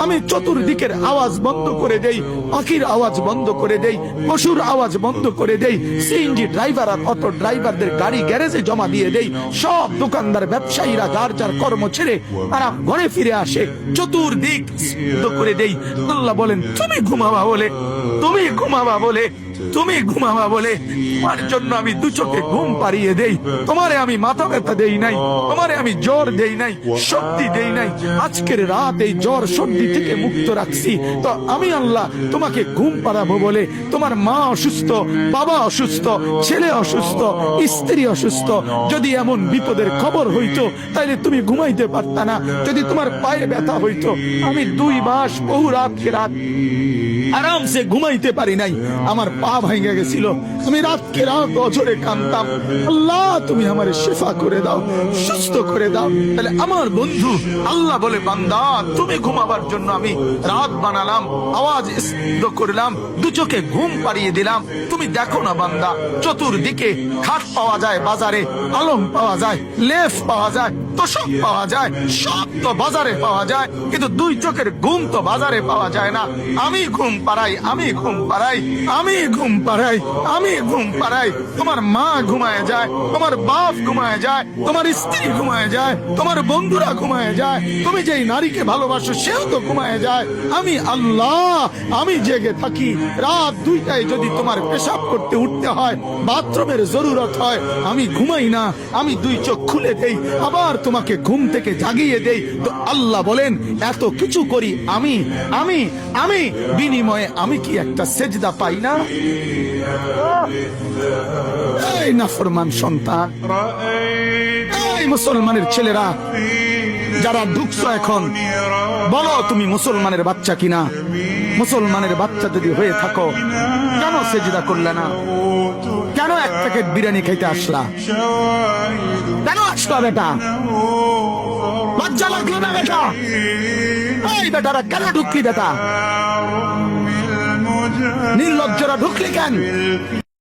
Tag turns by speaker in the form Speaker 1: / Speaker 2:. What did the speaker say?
Speaker 1: আমি চতুর্দিকের আওয়াজ বন্ধ করে দেই, পাখির আওয়াজ বন্ধ করে দেই, পশুর আওয়াজ বন্ধ করে দেই, সিএনজি ড্রাইভার আর অটো ড্রাইভারদের গাড়ি গ্যারেজে জমা দিয়ে দেই, সব দোকানদার ব্যবসায়ীরা যার যার কর্ম ছেড়ে তারা ঘরে ফিরে আসে, চতুর্দিক বন্ধ করে দেই। আল্লাহ বলেন তুমি ঘুমাবা বলে, তুমি ঘুমাবা বলে, তুমি ঘুমাবা বলে তোমার জন্য আমি দু চোখে ঘুম পাড়িয়ে দেই। তোমারে আমি মাথা ব্যথা দেই নাই, তোমারে আমি জ্বর দেই নাই, সর্দি দেই নাই। আজকের রাত এই জ্বর সর্দি থেকে মুক্ত রাখছি, তো আমি আল্লাহ তোমাকে ঘুম পাড়াবো বলে তোমার মা অসুস্থ, বাবা অসুস্থ, ছেলে অসুস্থ, স্ত্রী অসুস্থ, যদি এমন বিপদের খবর হইতো তাইলে তুমি ঘুমাইতে পারতা না। যদি তোমার পায়ে ব্যথা হইতো, আমি 2 মাস বহু রাতকে রাত আরামসে ঘুমাইতে পারি নাই, আমার পা ভাঙে গেছিল, আমি রাতকে রাত অঝরে কাঁদতাম, আল্লাহ তুমি আমার শিফা করে দাও, সুস্থ করে দাও। তাহলে আমার বন্ধু আল্লাহ বলে বান্দা তুমি ঘুমাবার জন্য আমি রাত বানালাম, আওয়াজ স্তব্ধ করলাম, দু চোখে ঘুম পাড়িয়ে দিলাম। তুমি দেখো না বান্দা, চতুর্দিকে খাট পাওয়া যায় বাজারে, আলম পাওয়া যায়, লেফ পাওয়া যায়, তোষক পাওয়া যায়, সব তো বাজারে পাওয়া যায়, কিন্তু 2 চোখের ঘুম তো বাজারে পাওয়া যায় না। আমি ঘুম পাড়াই, আমি ঘুম পাড়াই, আমি ঘুম পাড়াই, আমি ঘুম পাড়াই। তোমার মা ঘুমায় যায়, তোমার বাপ ঘুমায় যায়, তোমার স্ত্রী ঘুমায় যায়, তোমার বন্ধুরা ঘুমায় যায়, তুমি যেই নারীকে ভালোবাসো সেও তো ঘুমায় যায়। আমি আল্লাহ আমি জেগে থাকি। রাত 2টায় যদি তোমার পেশাব করতে উঠতে হয়, বাথরুমের জরুরত হয়, আমি ঘুমাই না, আমি 2 চোখ খুলে দেই, আবার তোমাকে ঘুম থেকে জাগিয়ে দেই। তো আল্লাহ বলেন এত কিছু করি আমি, আমি আমি বিনিময়ে আমি কি একটা সেজদা পাই না? এই নাফরমান সন্তান, এই মুসলমানের ছেলেরা যারা ঢুকছো এখন, বলো তুমি মুসলমানের বাচ্চা কিনা? মুসলমানের বাচ্চা যদি হয়ে থাকো, কেন সেজদা করলে না? কেন 1 প্যাকেট বিরিয়ানি খাইতে আসলা? কেন আসলা বেটা? লজ্জা লাগলো না বেটা? এই বেটারা কেন ঢুকলি বেটা? নির্লজ্জরা ঢুকলি কেন?